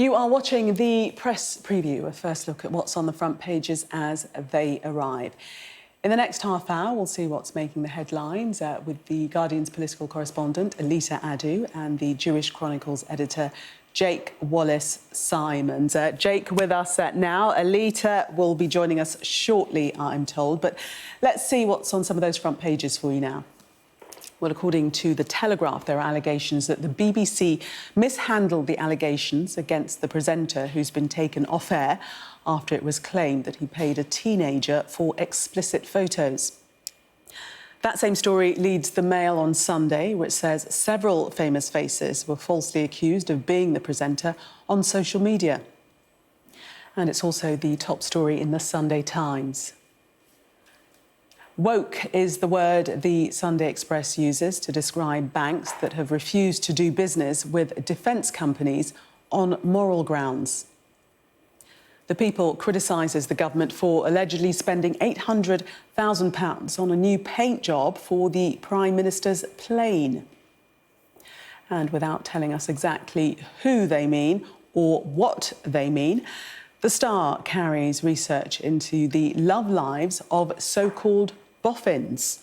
You are watching the press preview, a first look at what's on the front pages as they arrive. In the next half hour, we'll see what's making the headlines with the Guardian's political correspondent, Aletha Adu, and the Jewish Chronicle's editor, Jake Wallis Simons. Jake with us now. Aletha will be joining us shortly, I'm told. But let's see what's on some of those front pages for you now. Well, according to The Telegraph, there are allegations that the BBC mishandled the allegations against the presenter who's been taken off air after it was claimed that he paid a teenager for explicit photos. That same story leads the Mail on Sunday, which says several famous faces were falsely accused of being the presenter on social media. And it's also the top story in the Sunday Times. Woke is the word the Sunday Express uses to describe banks that have refused to do business with defence companies on moral grounds. The People criticises the government for allegedly spending £800,000 on a new paint job for the Prime Minister's plane. And without telling us exactly who they mean or what they mean, The Star carries research into the love lives of so-called boffins.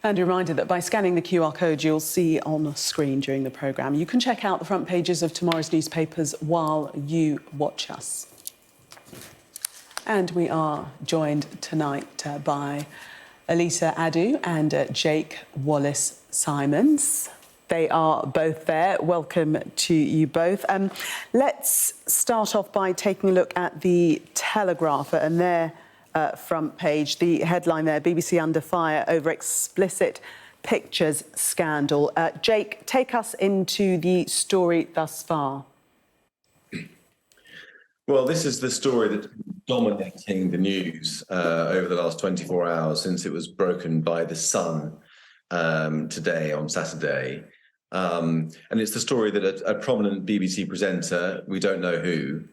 And a reminder that by scanning the QR code you'll see on the screen during the programme, you can check out the front pages of tomorrow's newspapers while you watch us. And we are joined tonight by Aletha Adu and Jake Wallis Simons. They are both there. Welcome to you both. Let's start off by taking a look at the Telegraph and their front page. The headline there, BBC under fire over explicit pictures scandal. Jake, take us into the story thus far. Well, this is the story that's dominating the news over the last 24 hours since it was broken by The Sun today, on Saturday. And it's the story that a prominent BBC presenter, we don't know who,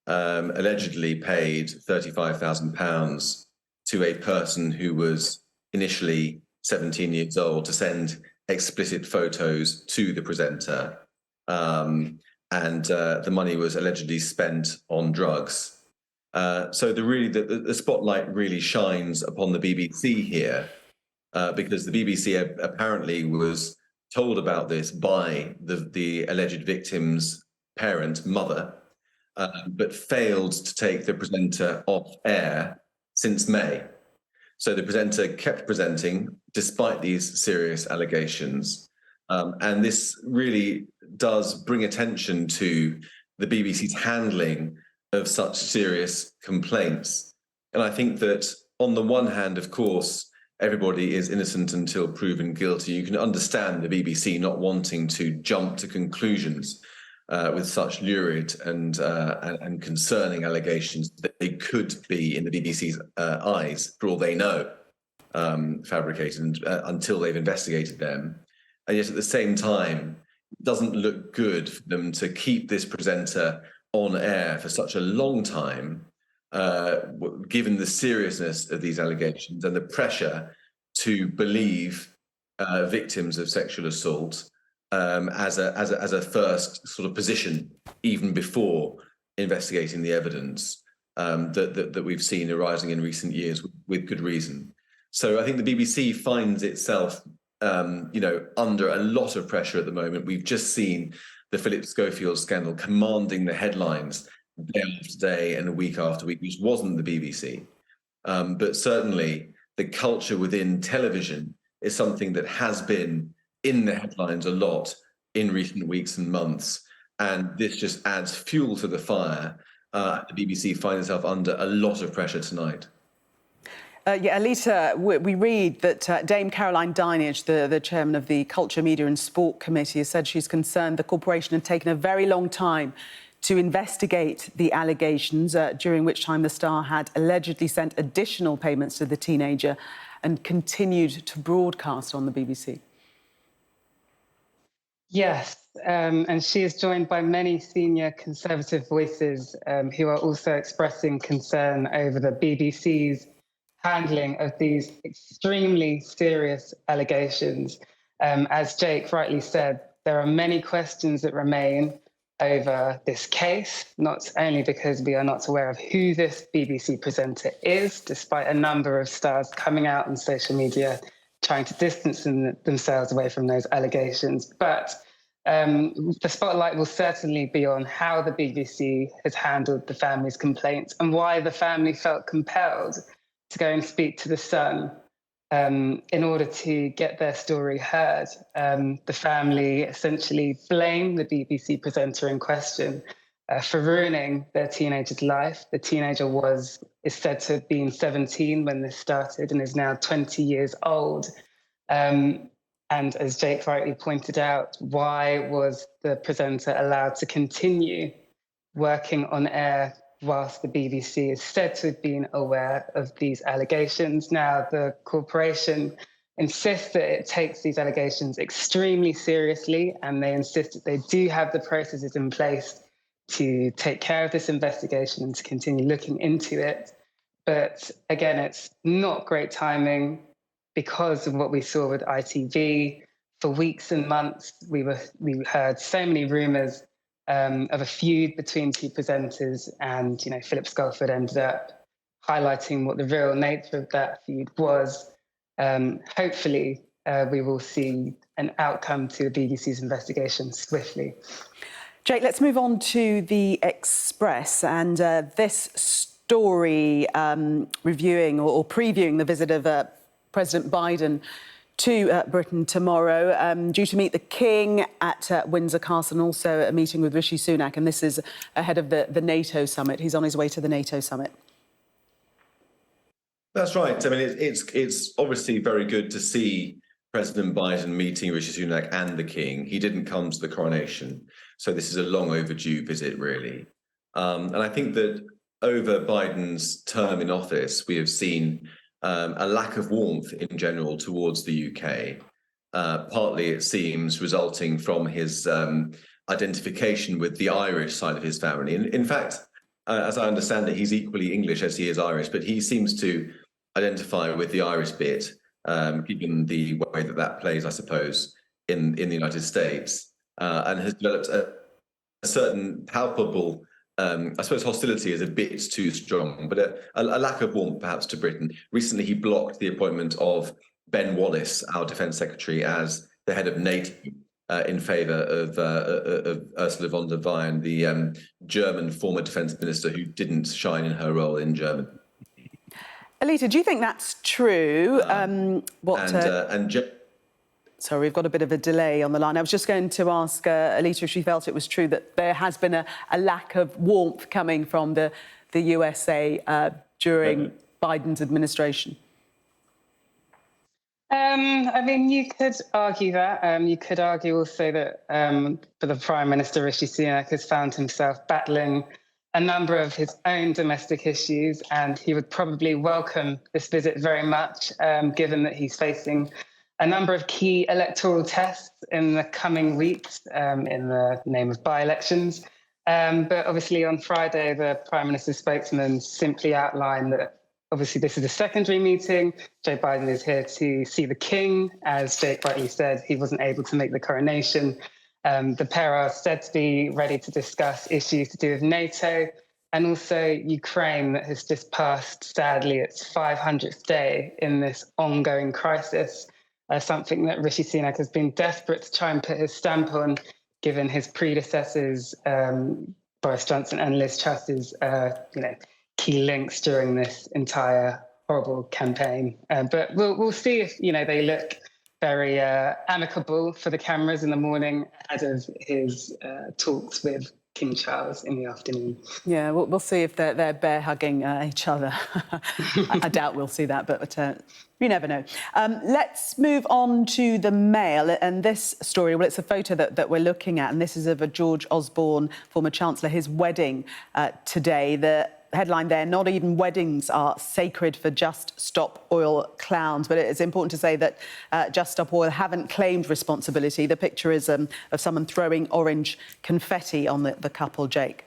allegedly paid £35,000 to a person who was initially 17 years old to send explicit photos to the presenter. And the money was allegedly spent on drugs. So the spotlight really shines upon the BBC here, because the BBC apparently was told about this by the alleged victim's mother, but failed to take the presenter off air since May. So the presenter kept presenting despite these serious allegations. And this really does bring attention to the BBC's handling of such serious complaints. And I think that on the one hand, of course, everybody is innocent until proven guilty. You can understand the BBC not wanting to jump to conclusions with such lurid and concerning allegations that they could be, in the BBC's eyes, for all they know, fabricated until they've investigated them. And yet at the same time, it doesn't look good for them to keep this presenter on air for such a long time, given the seriousness of these allegations and the pressure to believe victims of sexual assault as a first sort of position, even before investigating the evidence that we've seen arising in recent years with good reason. So I think the BBC finds itself, under a lot of pressure at the moment. We've just seen the Philip Schofield scandal commanding the headlines day after day and week after week, which wasn't the BBC. But certainly the culture within television is something that has been in the headlines a lot in recent weeks and months. And this just adds fuel to the fire. The BBC finds itself under a lot of pressure tonight. Aletha, we read that Dame Caroline Dinenage, the chairman of the Culture, Media and Sport Committee, has said she's concerned the corporation had taken a very long time to investigate the allegations, during which time the Star had allegedly sent additional payments to the teenager and continued to broadcast on the BBC. Yes, and she is joined by many senior Conservative voices who are also expressing concern over the BBC's handling of these extremely serious allegations. As Jake rightly said, there are many questions that remain. over this case, not only because we are not aware of who this BBC presenter is, despite a number of stars coming out on social media trying to distance themselves away from those allegations, but the spotlight will certainly be on how the BBC has handled the family's complaints and why the family felt compelled to go and speak to The Sun in order to get their story heard. The family essentially blamed the BBC presenter in question for ruining their teenager's life. The teenager is said to have been 17 when this started and is now 20 years old. And as Jake rightly pointed out, why was the presenter allowed to continue working on air whilst the BBC is said to have been aware of these allegations? Now, the corporation insists that it takes these allegations extremely seriously, and they insist that they do have the processes in place to take care of this investigation and to continue looking into it. But again, it's not great timing because of what we saw with ITV. For weeks and months, we heard so many rumours of a feud between two presenters, and Philip Sculford ended up highlighting what the real nature of that feud was. Hopefully, we will see an outcome to the BBC's investigation swiftly. Jake, let's move on to the Express and this story reviewing or previewing the visit of President Biden to Britain tomorrow, due to meet the King at Windsor Castle, and also a meeting with Rishi Sunak. And this is ahead of the NATO summit. He's on his way to the NATO summit. That's right. I mean, it's obviously very good to see President Biden meeting Rishi Sunak and the King. He didn't come to the coronation, so this is a long overdue visit, really. And I think that over Biden's term in office, we have seen a lack of warmth in general towards the UK. Partly, it seems, resulting from his identification with the Irish side of his family. In fact, as I understand it, he's equally English as he is Irish, but he seems to identify with the Irish bit, given the way that plays, I suppose, in the United States, and has developed a certain palpable I suppose hostility is a bit too strong, but a lack of warmth perhaps to Britain. Recently, he blocked the appointment of Ben Wallace, our Defence Secretary, as the head of NATO in favour of Ursula von der Leyen, the German former Defence Minister who didn't shine in her role in Germany. Aletha, do you think that's true? Sorry, we've got a bit of a delay on the line. I was just going to ask Aletha if she felt it was true that there has been a lack of warmth coming from the USA during Biden's administration. I mean, you could argue that. You could argue also that for the Prime Minister, Rishi Sunak has found himself battling a number of his own domestic issues, and he would probably welcome this visit very much, given that he's facing a number of key electoral tests in the coming weeks in the name of by-elections. But obviously on Friday, the Prime Minister's spokesman simply outlined that obviously this is a secondary meeting. Joe Biden is here to see the King. As Jake rightly said, he wasn't able to make the coronation. The pair are said to be ready to discuss issues to do with NATO and also Ukraine, that has just passed, sadly, its 500th day in this ongoing crisis. Something that Rishi Sunak has been desperate to try and put his stamp on, given his predecessors, Boris Johnson and Liz Truss's, key links during this entire horrible campaign. But we'll see if they look very amicable for the cameras in the morning ahead of his talks with King Charles in the afternoon. Yeah, we'll see if they're bear hugging each other. I doubt we'll see that, but you never know. Let's move on to the Mail and this story. Well, it's a photo that we're looking at, and this is of a George Osborne, former Chancellor, his wedding today. The headline there, not even weddings are sacred for Just Stop Oil clowns. But it's important to say that Just Stop Oil haven't claimed responsibility. The picture is of someone throwing orange confetti on the couple, Jake.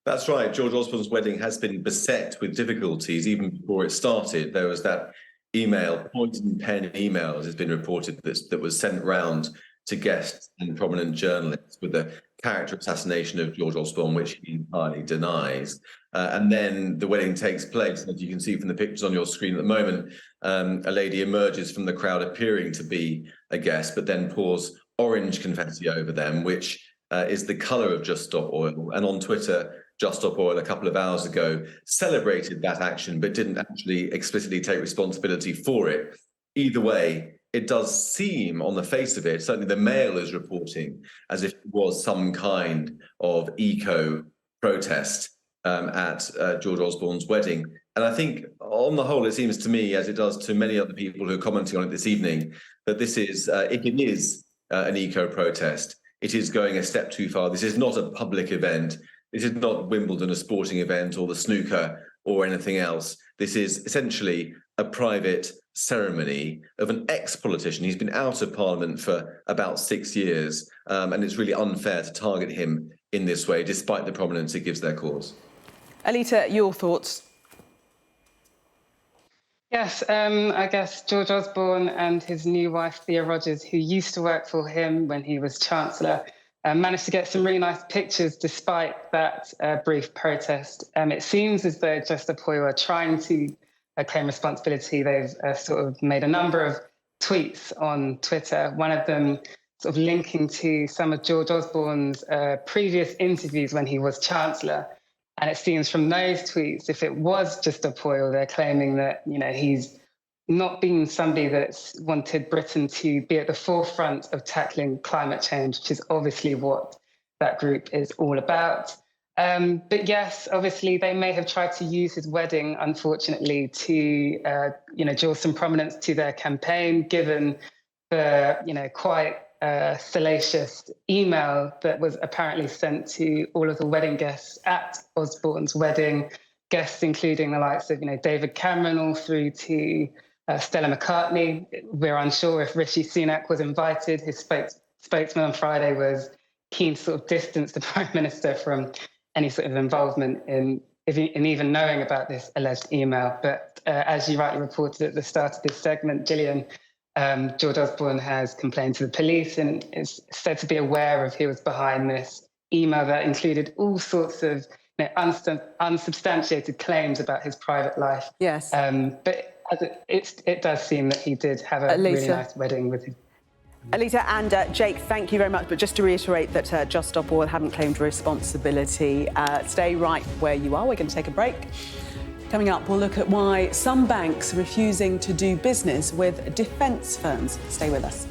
That's right. George Osborne's wedding has been beset with difficulties even before it started. There was that email, point and pen email, as has been reported, that was sent round to guests and prominent journalists with the character assassination of George Osborne, which he entirely denies. And then the wedding takes place. As you can see from the pictures on your screen at the moment, a lady emerges from the crowd appearing to be a guest, but then pours orange confetti over them, which is the colour of Just Stop Oil. And on Twitter, Just Stop Oil a couple of hours ago celebrated that action, but didn't actually explicitly take responsibility for it. Either way, it does seem on the face of it, certainly the Mail is reporting, as if it was some kind of eco-protest at George Osborne's wedding. And I think on the whole, it seems to me, as it does to many other people who are commenting on it this evening, that this is, if it is an eco-protest, it is going a step too far. This is not a public event. This is not Wimbledon, a sporting event, or the snooker or anything else. This is essentially a private ceremony of an ex-politician. He's been out of Parliament for about 6 years, and it's really unfair to target him in this way, despite the prominence it gives their cause. Aletha, your thoughts? Yes, I guess George Osborne and his new wife, Thea Rogers, who used to work for him when he was Chancellor, managed to get some really nice pictures despite that brief protest. It seems as though Just Stop Oil are trying to claim responsibility. They've sort of made a number of tweets on Twitter, one of them sort of linking to some of George Osborne's previous interviews when he was Chancellor. And it seems from those tweets, if it was Just Stop Oil, they're claiming that, you know, he's not been somebody that's wanted Britain to be at the forefront of tackling climate change, which is obviously what that group is all about. But yes, obviously they may have tried to use his wedding, unfortunately, to draw some prominence to their campaign, given the quite salacious email that was apparently sent to all of the wedding guests at Osborne's wedding, guests including the likes of David Cameron all through to Stella McCartney. We're unsure if Rishi Sunak was invited. His spokesman on Friday was keen to sort of distance the Prime Minister from any sort of involvement in even knowing about this alleged email. But as you rightly reported at the start of this segment, Gillian, George Osborne has complained to the police and is said to be aware of who was behind this email that included all sorts of unsubstantiated claims about his private life. Yes. But it does seem that he did have a really nice wedding with him. Aletha and Jake, thank you very much. But just to reiterate that Just Stop Oil haven't claimed responsibility. Stay right where you are. We're going to take a break. Coming up, we'll look at why some banks are refusing to do business with defence firms. Stay with us.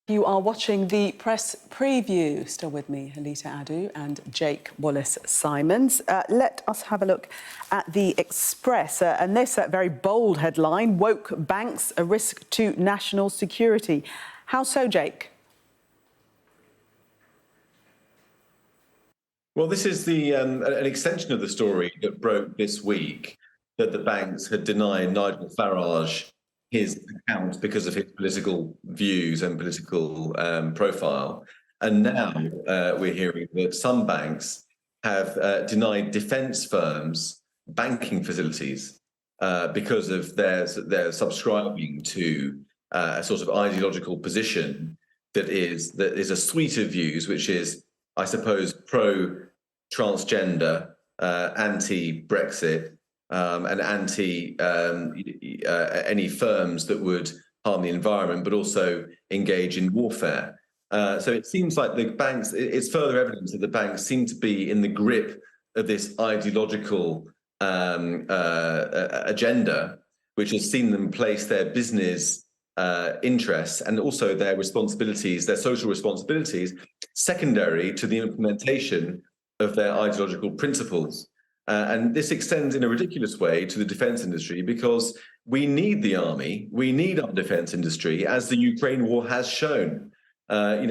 You are watching the press preview. Still with me, Aletha Adu and Jake Wallis Simons. Let us have a look at the Express. And this very bold headline, woke banks, a risk to national security. How so, Jake? Well, this is an extension of the story that broke this week, that the banks had denied Nigel Farage his account because of his political views and political profile. And now we're hearing that some banks have denied defence firms banking facilities because of their subscribing to a sort of ideological position that is a suite of views, which is, I suppose, pro-transgender, anti-Brexit, and anti any firms that would harm the environment, but also engage in warfare. So it seems like the banks, it's further evidence that the banks seem to be in the grip of this ideological agenda, which has seen them place their business interests and also their responsibilities, their social responsibilities, secondary to the implementation of their ideological principles. And this extends in a ridiculous way to the defence industry, because we need the army, we need our defence industry, as the Ukraine war has shown. I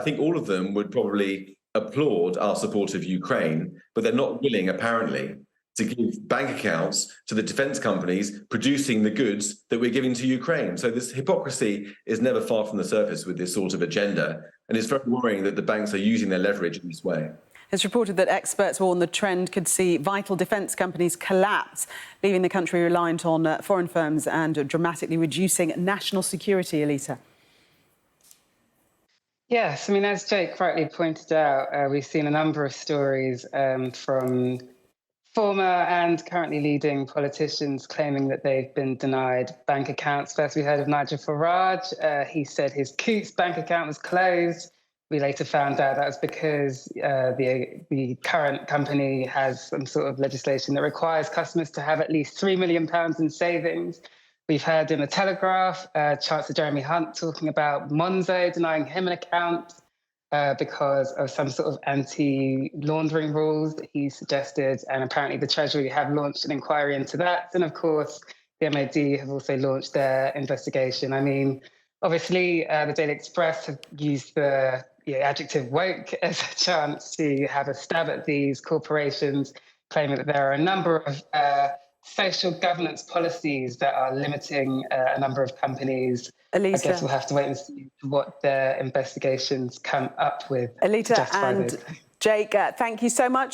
think all of them would probably applaud our support of Ukraine, but they're not willing, apparently, to give bank accounts to the defense companies producing the goods that we're giving to Ukraine. So this hypocrisy is never far from the surface with this sort of agenda. And it's very worrying that the banks are using their leverage in this way. It's reported that experts warn the trend could see vital defence companies collapse, leaving the country reliant on foreign firms and dramatically reducing national security, Aletha. Yes, I mean, as Jake rightly pointed out, we've seen a number of stories from former and currently leading politicians claiming that they've been denied bank accounts. First, we heard of Nigel Farage. He said his Coutts bank account was closed. We later found out that was because the current company has some sort of legislation that requires customers to have at least £3 million in savings. We've heard in the Telegraph, Chancellor Jeremy Hunt talking about Monzo denying him an account because of some sort of anti-laundering rules that he suggested. And apparently the Treasury have launched an inquiry into that. And of course, the MOD have also launched their investigation. I mean, obviously, the Daily Express have used the adjective woke as a chance to have a stab at these corporations, claiming that there are a number of social governance policies that are limiting a number of companies. Aletha. I guess we'll have to wait and see what their investigations come up with. Aletha and Jake, thank you so much.